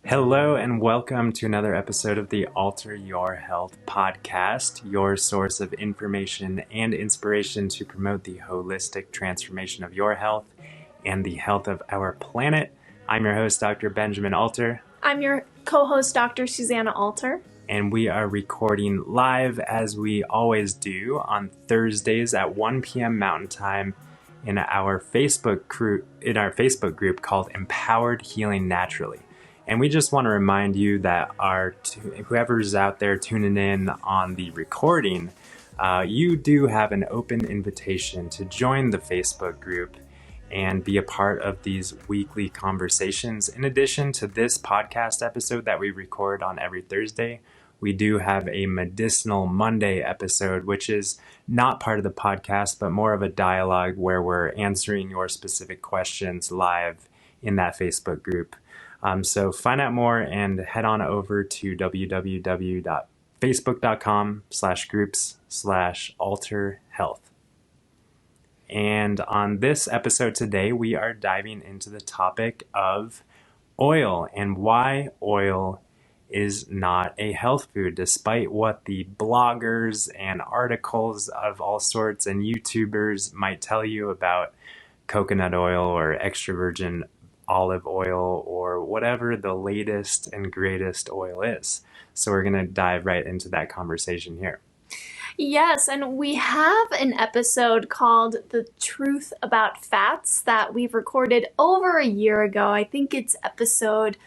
Hello and welcome to another episode of the Alter Your Health podcast, your source of information and inspiration to promote the holistic transformation of your health and the health of our planet. I'm your host, Dr. Benjamin Alter. I'm your co-host, Dr. Susanna Alter. And we are recording live, as we always do, on Thursdays at 1 p.m. Mountain Time in our Facebook group called Empowered Healing Naturally. And we just want to remind you that whoever's out there tuning in on the recording, you do have an open invitation to join the Facebook group and be a part of these weekly conversations. In addition to this podcast episode that we record on every Thursday, we do have a Medicinal Monday episode, which is not part of the podcast, but more of a dialogue where we're answering your specific questions live in that Facebook group. So find out more and head on over to www.facebook.com/groups/alterhealth. And on this episode today, we are diving into the topic of oil and why oil is not a health food, despite what the bloggers and articles of all sorts and YouTubers might tell you about coconut oil or extra virgin olive oil or whatever the latest and greatest oil is. So we're going to dive right into that conversation here. Yes, and we have an episode called The Truth About Fats that we've recorded over a year ago. I think it's episode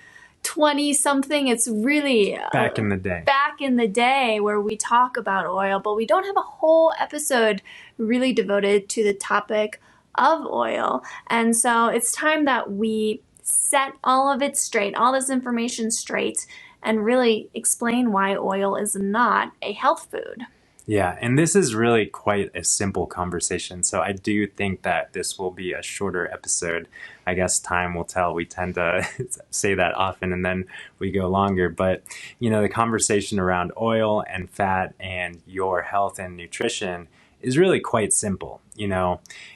20-something. It's really back in the day where we talk about oil, but we don't have a whole episode really devoted to the topic of oil. And so it's time that we set all of it straight, all this information straight, and really explain why oil is not a health food. Yeah, and this is really quite a simple conversation. So I do think that this will be a shorter episode. I guess time will tell. We tend to say that often and then we go longer. But, the conversation around oil and fat and your health and nutrition is really quite simple.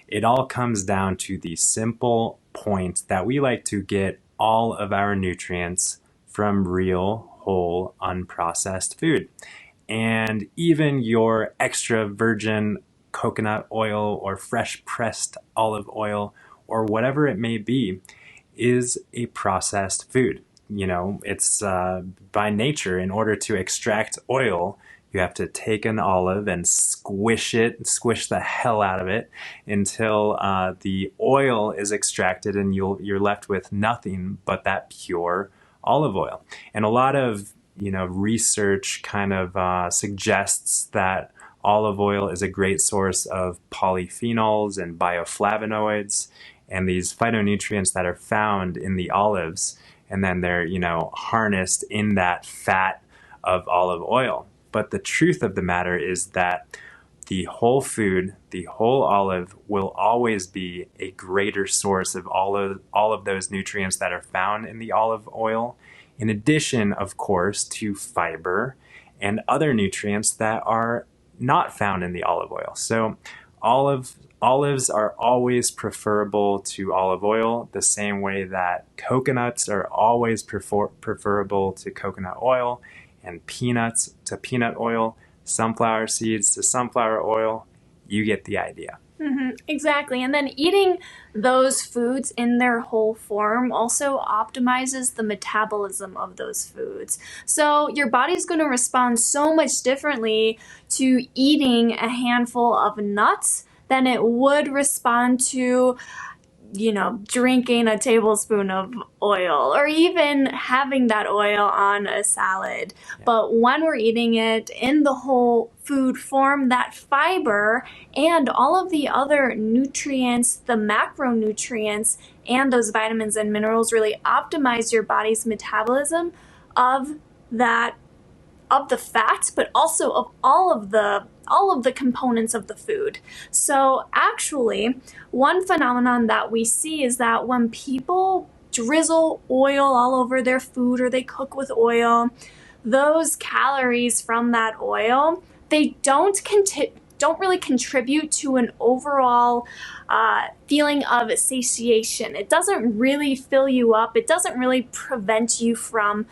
It all comes down to the simple point that we like to get all of our nutrients from real, whole, unprocessed food. And even your extra virgin coconut oil or fresh pressed olive oil or whatever it may be is a processed food. It's by nature, in order to extract oil, you have to take an olive and squish the hell out of it until the oil is extracted and you're left with nothing but that pure olive oil. And a lot of research kind of suggests that olive oil is a great source of polyphenols and bioflavonoids and these phytonutrients that are found in the olives. And then they're, harnessed in that fat of olive oil. But the truth of the matter is that the whole food, the whole olive, will always be a greater source of all of those nutrients that are found in the olive oil, in addition, of course, to fiber and other nutrients that are not found in the olive oil. So olives are always preferable to olive oil, the same way that coconuts are always preferable to coconut oil, and peanuts to peanut oil, sunflower seeds to sunflower oil. You get the idea. Mm-hmm, exactly. And then eating those foods in their whole form also optimizes the metabolism of those foods. So your body's going to respond so much differently to eating a handful of nuts than it would respond to, drinking a tablespoon of oil or even having that oil on a salad. Yeah. But when we're eating it in the whole food form, that fiber and all of the other nutrients, the macronutrients and those vitamins and minerals really optimize your body's metabolism of the fats, but also of all of the components of the food. So actually, one phenomenon that we see is that when people drizzle oil all over their food or they cook with oil, those calories from that oil, they don't don't really contribute to an overall feeling of satiation. It doesn't really fill you up. It doesn't really prevent you from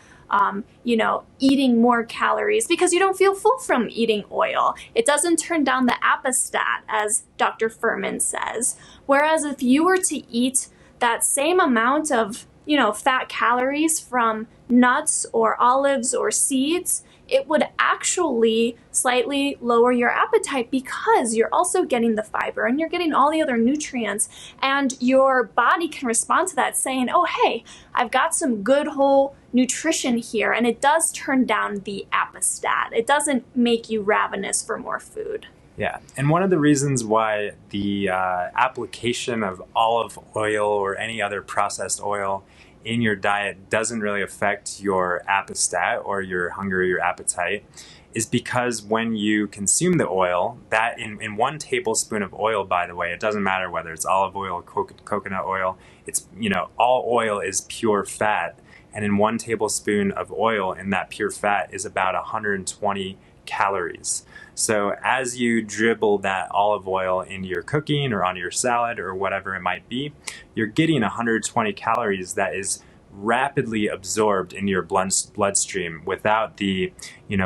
eating more calories because you don't feel full from eating oil. It doesn't turn down the appestat, as Dr. Furman says. Whereas if you were to eat that same amount of, fat calories from nuts or olives or seeds, it would actually slightly lower your appetite because you're also getting the fiber and you're getting all the other nutrients, and your body can respond to that saying, oh, hey, I've got some good whole nutrition here, and it does turn down the appestat. It doesn't make you ravenous for more food. Yeah, and one of the reasons why the application of olive oil or any other processed oil in your diet doesn't really affect your appestat or your hunger or your appetite is because when you consume the oil, that in 1 tablespoon of oil, by the way, it doesn't matter whether it's olive oil or coconut oil, it's, all oil is pure fat. And in 1 tablespoon of oil, in that pure fat is about 120 calories. So as you dribble that olive oil into your cooking or on your salad or whatever it might be, you're getting 120 calories that is rapidly absorbed in your bloodstream without the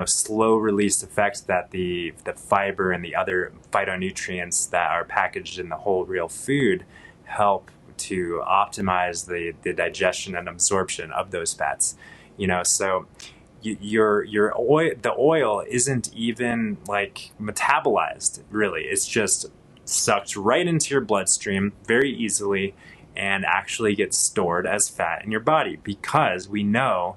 slow release effects that the fiber and the other phytonutrients that are packaged in the whole real food help to optimize the digestion and absorption of those fats. So the oil isn't even like metabolized, really. It's just sucked right into your bloodstream very easily and actually gets stored as fat in your body because we know,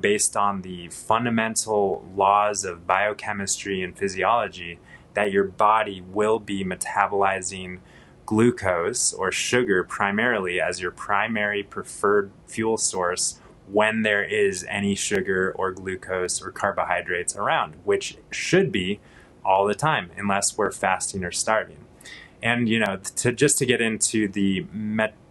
based on the fundamental laws of biochemistry and physiology, that your body will be metabolizing glucose or sugar primarily as your primary preferred fuel source when there is any sugar or glucose or carbohydrates around, which should be all the time unless we're fasting or starving. And to get into the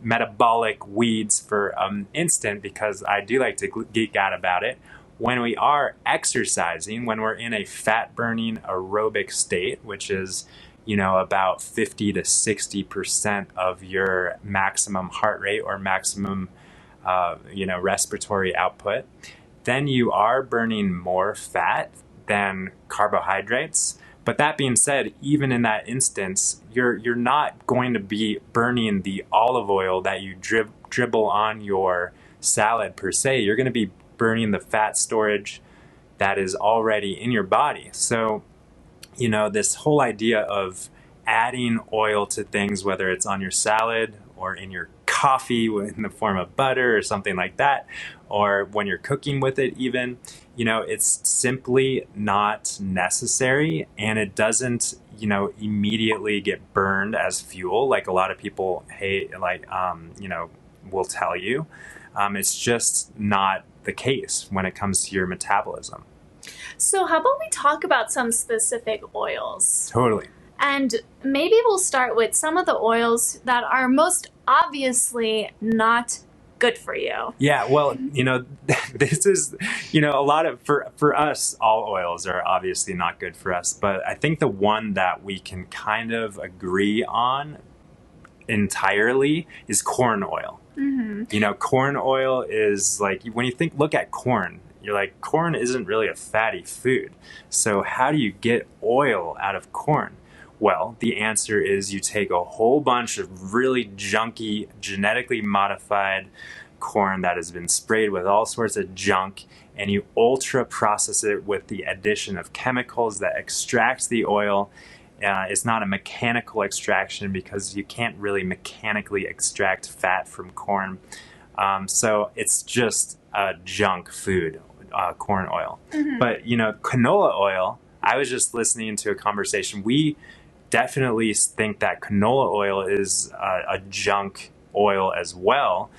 metabolic weeds for an instant, because I do like to geek out about it, when we are exercising, when we're in a fat burning aerobic state, which is about 50 to 60% of your maximum heart rate or maximum respiratory output, then you are burning more fat than carbohydrates. But that being said, even in that instance, you're not going to be burning the olive oil that you dribble on your salad per se. You're going to be burning the fat storage that is already in your body. So, this whole idea of adding oil to things, whether it's on your salad or in your coffee in the form of butter or something like that, or when you're cooking with it even, it's simply not necessary, and it doesn't, immediately get burned as fuel like a lot of people will tell you. It's just not the case when it comes to your metabolism. So how about we talk about some specific oils? Totally. And maybe we'll start with some of the oils that are most obviously not good for you. Yeah, well, this is, a lot of, for us, all oils are obviously not good for us. But I think the one that we can kind of agree on entirely is corn oil. Mm-hmm. Corn oil is like, when you look at corn, you're like, corn isn't really a fatty food. So how do you get oil out of corn? Well, the answer is you take a whole bunch of really junky, genetically modified corn that has been sprayed with all sorts of junk, and you ultra process it with the addition of chemicals that extracts the oil. It's not a mechanical extraction because you can't really mechanically extract fat from corn. So it's just a junk food, corn oil. Mm-hmm. But, canola oil, I was just listening to a conversation. We definitely think that canola oil is a junk oil as well,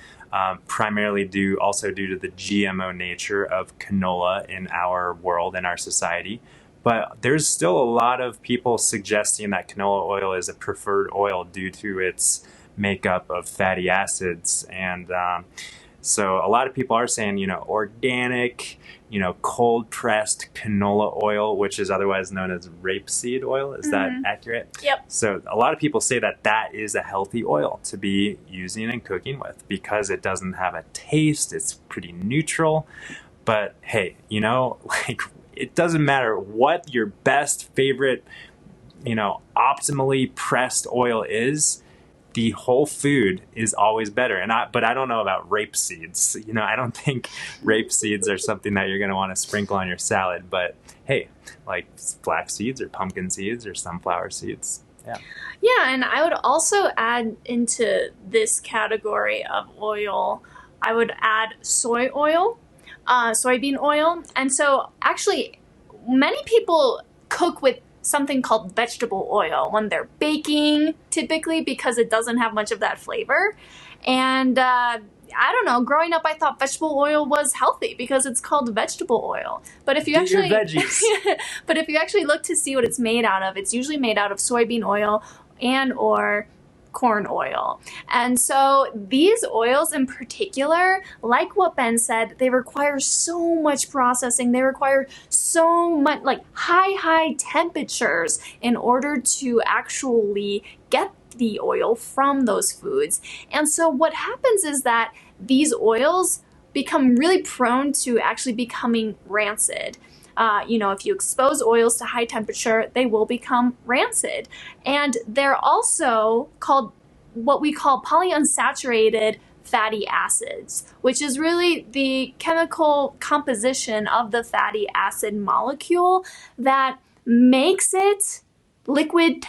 primarily due to the GMO nature of canola in our world and our society. But there's still a lot of people suggesting that canola oil is a preferred oil due to its makeup of fatty acids and So a lot of people are saying, organic, cold pressed canola oil, which is otherwise known as rapeseed oil. Is that accurate? Yep. So a lot of people say that that is a healthy oil to be using and cooking with because it doesn't have a taste. It's pretty neutral. But hey, like it doesn't matter what your best favorite, optimally pressed oil is. The whole food is always better. But I don't know about rape seeds. I don't think rape seeds are something that you're going to want to sprinkle on your salad. But hey, like flax seeds or pumpkin seeds or sunflower seeds. Yeah. Yeah, and I would also add into this category of oil, I would add soy oil, soybean oil. And so actually, many people cook with something called vegetable oil when they're baking, typically, because it doesn't have much of that flavor. And I don't know, growing up I thought vegetable oil was healthy because it's called vegetable oil. But if you Get your veggies. but if you actually look to see what it's made out of, it's usually made out of soybean oil and or corn oil. And so these oils in particular, like what Ben said, they require so much processing. They require so much, like high temperatures in order to actually get the oil from those foods. And so what happens is that these oils become really prone to actually becoming rancid. If you expose oils to high temperature, they will become rancid. And they're also called what we call polyunsaturated fatty acids, which is really the chemical composition of the fatty acid molecule that makes it liquid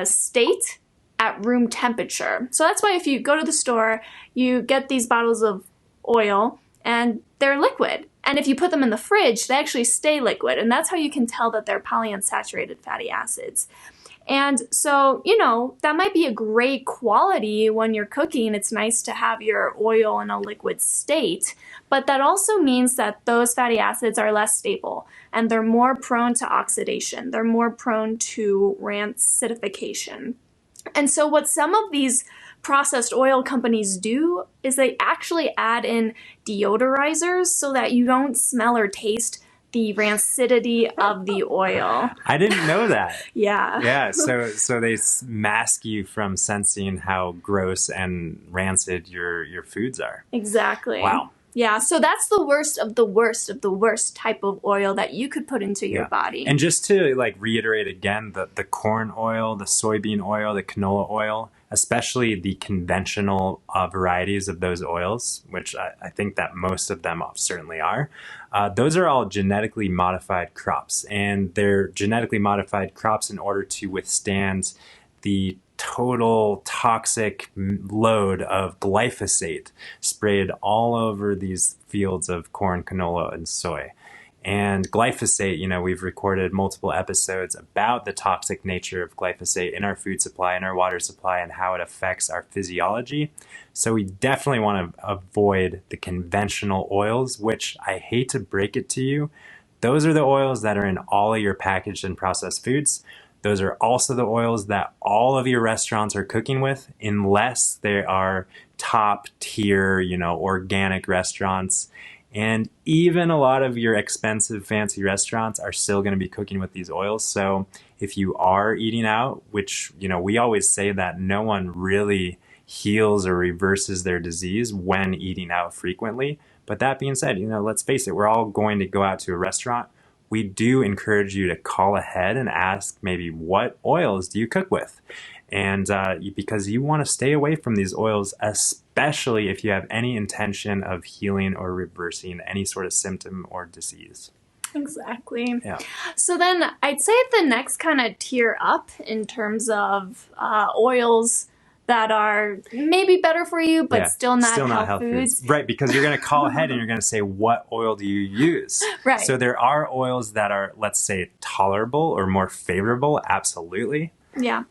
state at room temperature. So that's why if you go to the store, you get these bottles of oil and they're liquid. And if you put them in the fridge, they actually stay liquid. And that's how you can tell that they're polyunsaturated fatty acids. And so, that might be a great quality when you're cooking. It's nice to have your oil in a liquid state, but that also means that those fatty acids are less stable and they're more prone to oxidation. They're more prone to rancidification. And so what some of these processed oil companies do is they actually add in deodorizers so that you don't smell or taste the rancidity of the oil. I didn't know that. Yeah. Yeah, so they mask you from sensing how gross and rancid your foods are. Exactly. Wow. Yeah, so that's the worst of the worst of the worst type of oil that you could put into your body. And just to reiterate again, the corn oil, the soybean oil, the canola oil, especially the conventional varieties of those oils, which I think that most of them certainly are, those are all genetically modified crops. And they're genetically modified crops in order to withstand the total toxic load of glyphosate sprayed all over these fields of corn, canola, and soy. And glyphosate, we've recorded multiple episodes about the toxic nature of glyphosate in our food supply, in our water supply, and how it affects our physiology. So we definitely want to avoid the conventional oils, which I hate to break it to you. Those are the oils that are in all of your packaged and processed foods. Those are also the oils that all of your restaurants are cooking with, unless they are top tier, organic restaurants. And even a lot of your expensive, fancy restaurants are still going to be cooking with these oils. So if you are eating out, which, we always say that no one really heals or reverses their disease when eating out frequently. But that being said, let's face it, we're all going to go out to a restaurant. We do encourage you to call ahead and ask maybe what oils do you cook with? And because you want to stay away from these oils, especially if you have any intention of healing or reversing any sort of symptom or disease. Exactly. Yeah. So then I'd say the next kind of tier up in terms of oils that are maybe better for you, but still not health foods. Right, because you're going to call ahead and you're going to say, what oil do you use? Right. So there are oils that are, let's say, tolerable or more favorable. Absolutely. Yeah.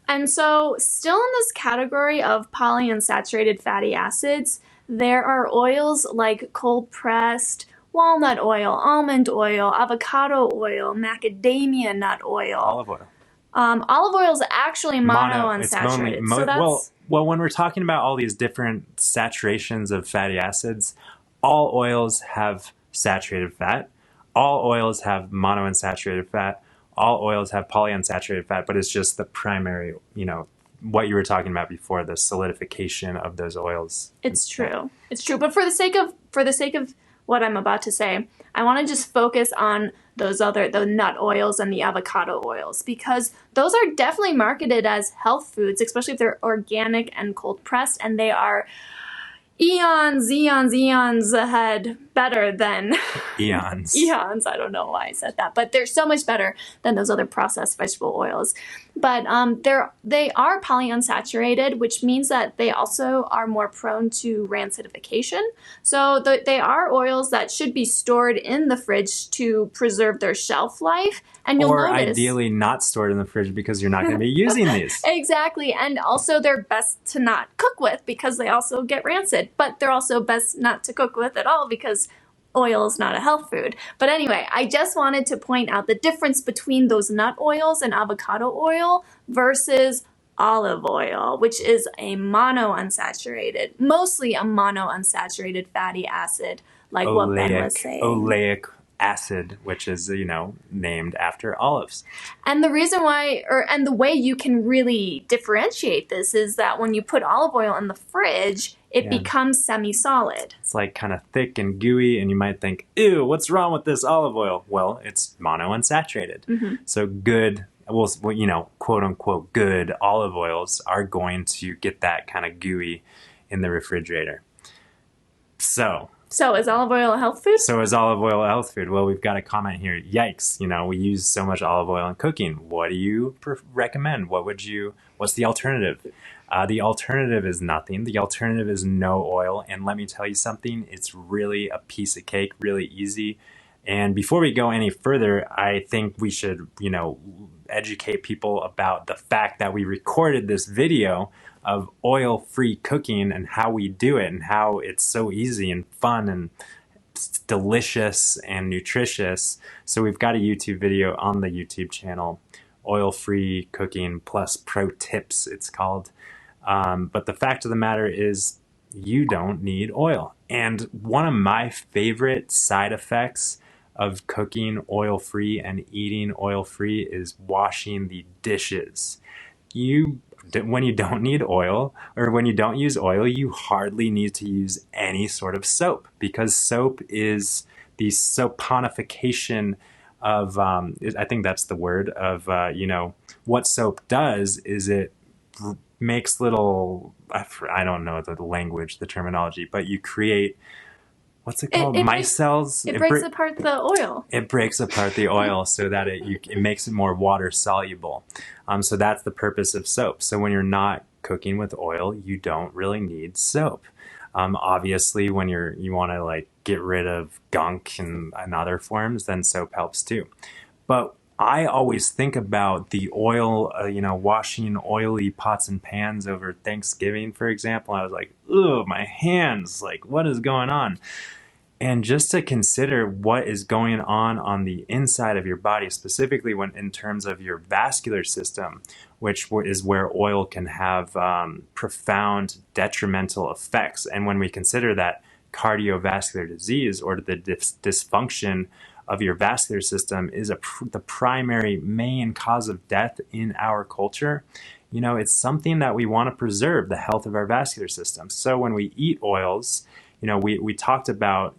And so still in this category of polyunsaturated fatty acids, there are oils like cold pressed walnut oil, almond oil, avocado oil, macadamia nut oil. Olive oil. Olive oil is actually monounsaturated. Well, Well, when we're talking about all these different saturations of fatty acids, all oils have saturated fat, all oils have monounsaturated fat, all oils have polyunsaturated fat, but it's just the primary, what you were talking about before, the solidification of those oils. It's true. It's true. But for the sake of what I'm about to say, I want to just focus on the nut oils and the avocado oils, because those are definitely marketed as health foods, especially if they're organic and cold pressed, and they are eons ahead better than Eons. eons. I don't know why I said that, but they're so much better than those other processed vegetable oils. But they are polyunsaturated, which means that they also are more prone to rancidification. So they are oils that should be stored in the fridge to preserve their shelf life. And you'll Or notice, ideally not stored in the fridge because you're not going to be using these. Exactly. And also they're best to not cook with because they also get rancid. But they're also best not to cook with at all because oil is not a health food. But anyway, I just wanted to point out the difference between those nut oils and avocado oil versus olive oil, which is a mostly a monounsaturated fatty acid, like what Ben was saying. Oleic acid, which is, named after olives. And the reason why, and the way you can really differentiate this is that when you put olive oil in the fridge, it becomes semi-solid. It's like kind of thick and gooey, and you might think, ew, what's wrong with this olive oil? Well, it's monounsaturated. Mm-hmm. So good, quote unquote, good olive oils are going to get that kind of gooey in the refrigerator. So is olive oil a health food? So is olive oil a health food? Well, we've got a comment here. Yikes. We use so much olive oil in cooking. What do you recommend? What's the alternative? The alternative is nothing. The alternative is no oil. And let me tell you something, it's really a piece of cake, really easy. And before we go any further, I think we should, educate people about the fact that we recorded this video of oil-free cooking and how we do it and how it's so easy and fun and delicious and nutritious. So we've got a YouTube video on the YouTube channel, Oil-Free Cooking Plus Pro Tips, it's called. But the fact of the matter is you don't need oil. And one of my favorite side effects of cooking oil-free and eating oil-free is washing the dishes. When you don't need oil, or when you don't use oil, you hardly need to use any sort of soap, because soap is the soaponification of, I think that's the word, of, what soap does is it makes little, I don't know the language, the terminology, but you create, what's it called? Micelles. It breaks apart the oil. It breaks apart the oil so that it makes it more water soluble. So that's the purpose of soap. So when you're not cooking with oil, you don't really need soap. Obviously, when you want to get rid of gunk and other forms, then soap helps too. But I always think about the oil, washing oily pots and pans over Thanksgiving, for example. I was like, ugh, my hands, what is going on? And just to consider what is going on the inside of your body, specifically in terms of your vascular system, which is where oil can have profound detrimental effects. And when we consider that cardiovascular disease, or the dysfunction of your vascular system, is the primary main cause of death in our culture, it's something that we want to preserve, the health of our vascular system. So when we eat oils, we talked about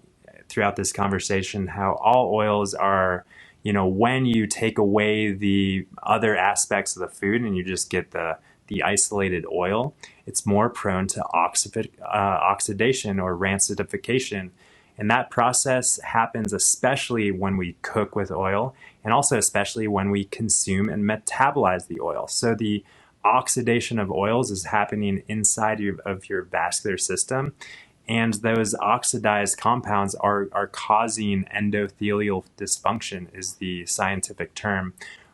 throughout this conversation how all oils are, when you take away the other aspects of the food and you just get the isolated oil, it's more prone to oxidation or rancidification. And that process happens especially when we cook with oil, and also especially when we consume and metabolize the oil. So the oxidation of oils is happening inside of your vascular system. And those oxidized compounds are causing endothelial dysfunction, is the scientific term,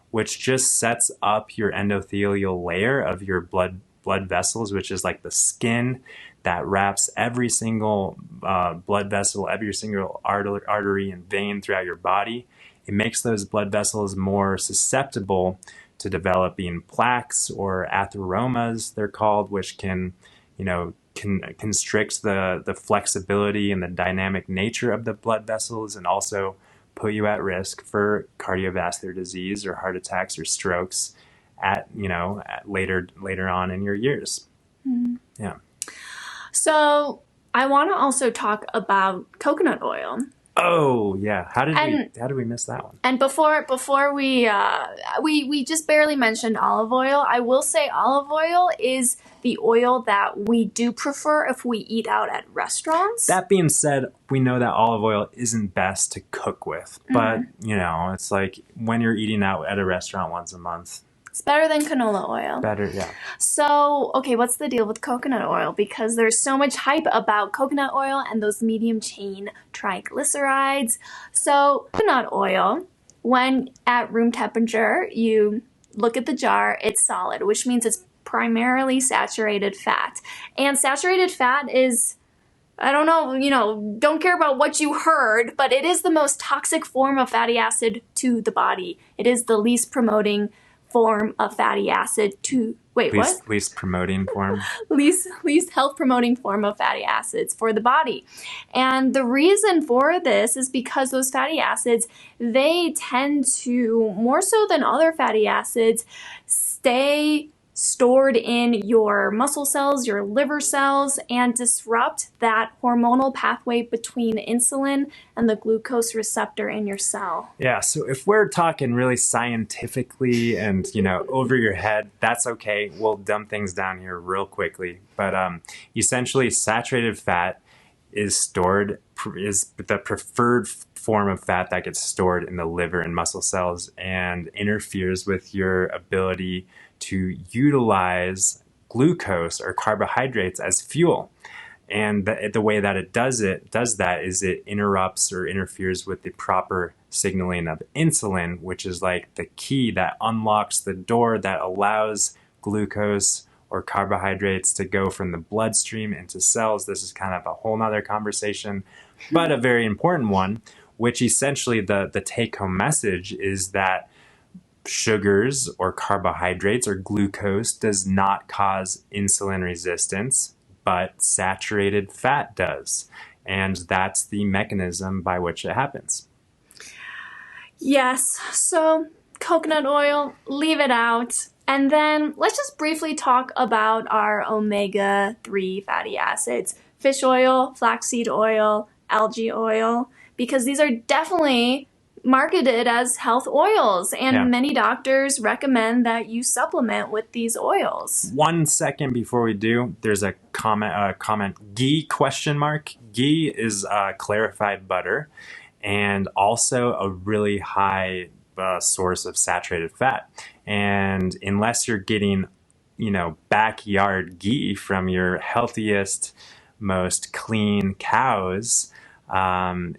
which just sets up your endothelial layer of your blood vessels, which is like the skin that wraps every single blood vessel, every single artery and vein throughout your body. It makes those blood vessels more susceptible to developing plaques or atheromas, they're called, which can, constrict the flexibility and the dynamic nature of the blood vessels, and also put you at risk for cardiovascular disease or heart attacks or strokes at later on in your years. Mm-hmm. Yeah. So I want to also talk about coconut oil. Oh yeah, how did we miss that one? And before we just barely mentioned olive oil. I will say olive oil is the oil that we do prefer if we eat out at restaurants. That being said, we know that olive oil isn't best to cook with, but it's like when you're eating out at a restaurant once a month. It's better than canola oil. Better, yeah. So, okay, what's the deal with coconut oil? Because there's so much hype about coconut oil and those medium chain triglycerides. So, coconut oil, when at room temperature, you look at the jar, it's solid, which means it's primarily saturated fat. And saturated fat is, I don't know, don't care about what you heard, but it is the most toxic form of fatty acid to the body. It is the least promoting form of fatty acid least promoting form? least health promoting form of fatty acids for the body. And the reason for this is because those fatty acids, they tend to, more so than other fatty acids, stay stored in your muscle cells, your liver cells, and disrupt that hormonal pathway between insulin and the glucose receptor in your cell. Yeah, so if we're talking really scientifically and, over your head, that's okay. We'll dumb things down here real quickly. But essentially, saturated fat is the preferred form of fat that gets stored in the liver and muscle cells and interferes with your ability to utilize glucose or carbohydrates as fuel. And the way that it does that is it interrupts or interferes with the proper signaling of insulin, which is like the key that unlocks the door that allows glucose or carbohydrates to go from the bloodstream into cells. This is kind of a whole nother conversation, but a very important one, which essentially the take-home message is that sugars or carbohydrates or glucose does not cause insulin resistance, but saturated fat does. And that's the mechanism by which it happens. Yes, so coconut oil, leave it out. And then let's just briefly talk about our omega-3 fatty acids. Fish oil, flaxseed oil, algae oil, because these are definitely marketed as health oils, and many doctors recommend that you supplement with these oils. 1 second before we do, there's a comment ghee ? Ghee is clarified butter and also a really high source of saturated fat. And unless you're getting, backyard ghee from your healthiest, most clean cows,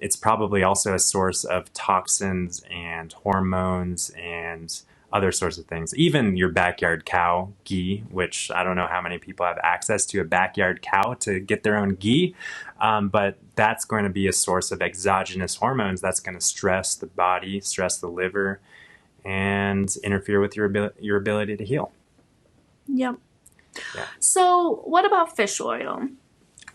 it's probably also a source of toxins and hormones and other sorts of things. Even your backyard cow ghee, which I don't know how many people have access to a backyard cow to get their own ghee, but that's going to be a source of exogenous hormones that's going to stress the body, stress the liver, and interfere with your ability to heal. Yep. Yeah. So what about fish oil?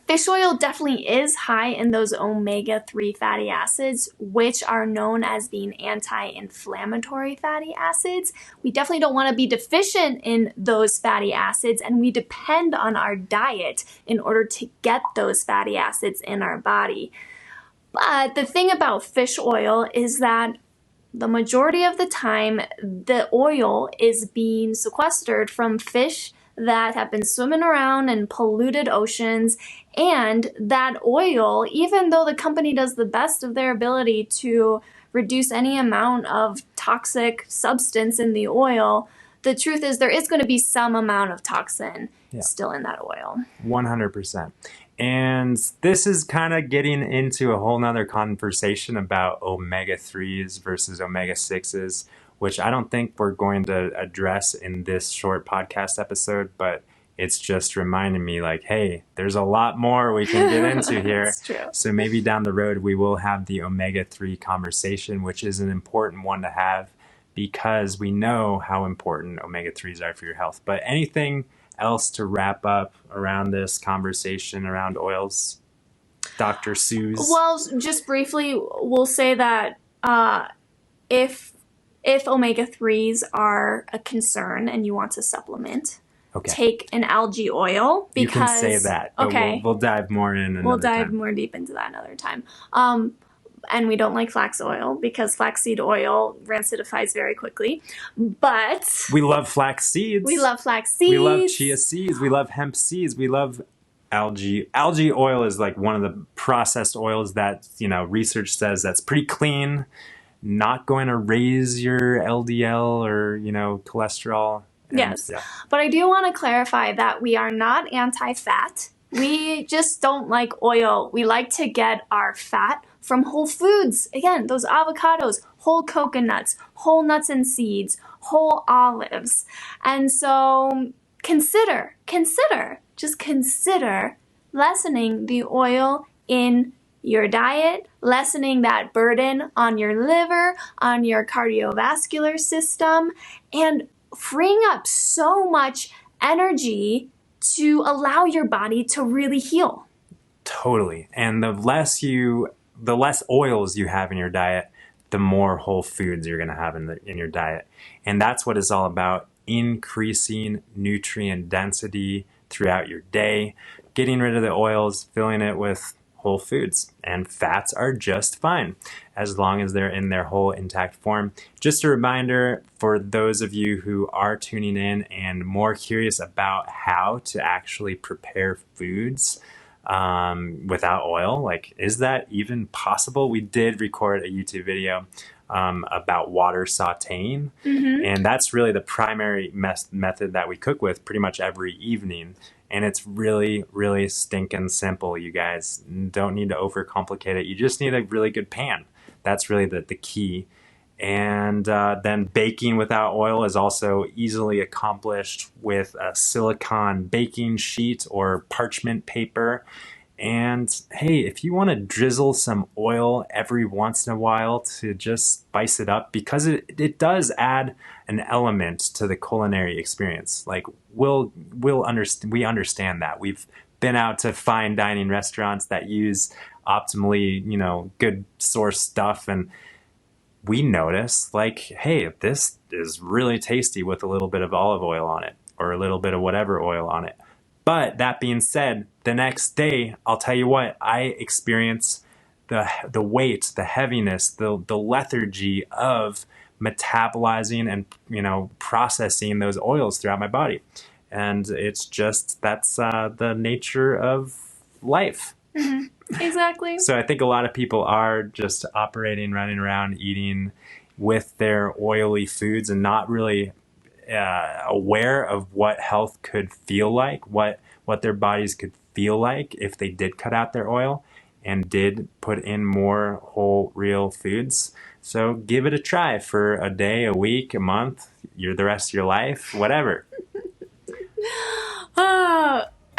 Fish oil definitely is high in those omega-3 fatty acids, which are known as being anti-inflammatory fatty acids. We definitely don't want to be deficient in those fatty acids, and we depend on our diet in order to get those fatty acids in our body. But the thing about fish oil is that the majority of the time, the oil is being sequestered from fish that have been swimming around in polluted oceans, and that oil, even though the company does the best of their ability to reduce any amount of toxic substance in the oil, the truth is there is going to be some amount of toxin still in that oil. 100%. And this is kind of getting into a whole nother conversation about omega-3s versus omega-6s, which I don't think we're going to address in this short podcast episode, but it's just reminding me like, hey, there's a lot more we can get into here. That's true. So maybe down the road, we will have the omega-3 conversation, which is an important one to have because we know how important omega-3s are for your health. But anything else to wrap up around this conversation around oils, Dr. Suze? Well, just briefly, we'll say that if omega-3s are a concern and you want to supplement, take an algae oil. Because, you can say that, but we'll dive more in another time. We'll dive more deep into that another time. And we don't like flax oil because flaxseed oil rancidifies very quickly. But we love flax seeds. We love flax seeds. We love chia seeds. We love hemp seeds. We love algae. Algae oil is like one of the processed oils that, research says that's pretty clean, not going to raise your LDL or, cholesterol. Yes. Yeah. But I do want to clarify that we are not anti-fat. We just don't like oil. We like to get our fat from whole foods. Again, those avocados, whole coconuts, whole nuts and seeds, whole olives. And so consider lessening the oil in your diet, lessening that burden on your liver, on your cardiovascular system, and freeing up so much energy to allow your body to really heal. Totally. And the less oils you have in your diet, the more whole foods you're going to have in your diet. And that's what it's all about, increasing nutrient density throughout your day, getting rid of the oils, filling it with whole foods. And fats are just fine as long as they're in their whole intact form. Just a reminder for those of you who are tuning in and more curious about how to actually prepare foods without oil, like, is that even possible? We did record a YouTube video about water sauteing, and that's really the primary method that we cook with pretty much every evening. And it's really, really stinking simple, you guys. Don't need to overcomplicate it. You just need a really good pan. That's really the key. And then baking without oil is also easily accomplished with a silicone baking sheet or parchment paper. And hey, if you want to drizzle some oil every once in a while to just spice it up, because it does add an element to the culinary experience. Like we understand that. We've been out to fine dining restaurants that use optimally, good source stuff, and we notice, like, hey, this is really tasty with a little bit of olive oil on it or a little bit of whatever oil on it. But that being said, the next day, I'll tell you what, I experience the weight, the heaviness, the lethargy of metabolizing and, processing those oils throughout my body. And it's just, that's the nature of life. Mm-hmm. Exactly. So I think a lot of people are just operating, running around, eating with their oily foods and not really aware of what health could feel like, what their bodies could feel like if they did cut out their oil and did put in more whole, real foods. So give it a try for a day, a week, a month, the rest of your life, whatever.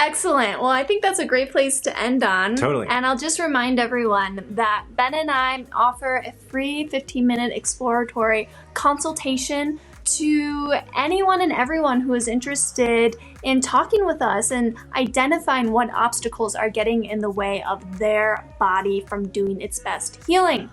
Excellent. Well, I think that's a great place to end on. Totally. And I'll just remind everyone that Ben and I offer a free 15-minute exploratory consultation to anyone and everyone who is interested in talking with us and identifying what obstacles are getting in the way of their body from doing its best healing.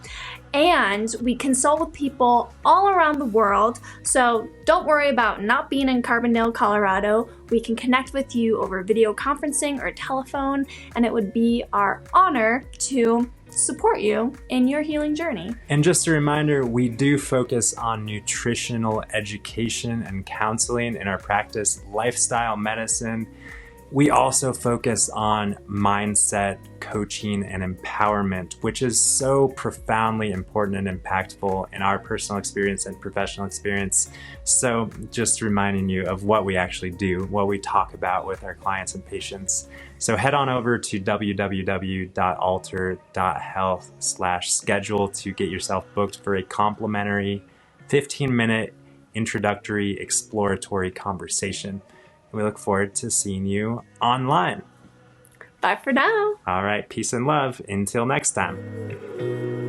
And we consult with people all around the world, so don't worry about not being in Carbondale, Colorado. We can connect with you over video conferencing or telephone, and it would be our honor to support you in your healing journey. And just a reminder, we do focus on nutritional education and counseling in our practice, lifestyle medicine. We also focus on mindset, coaching, and empowerment, which is so profoundly important and impactful in our personal experience and professional experience. So just reminding you of what we actually do, what we talk about with our clients and patients. So head on over to www.alter.health/schedule to get yourself booked for a complimentary 15-minute introductory exploratory conversation. We look forward to seeing you online. Bye for now. All right. Peace and love. Until next time.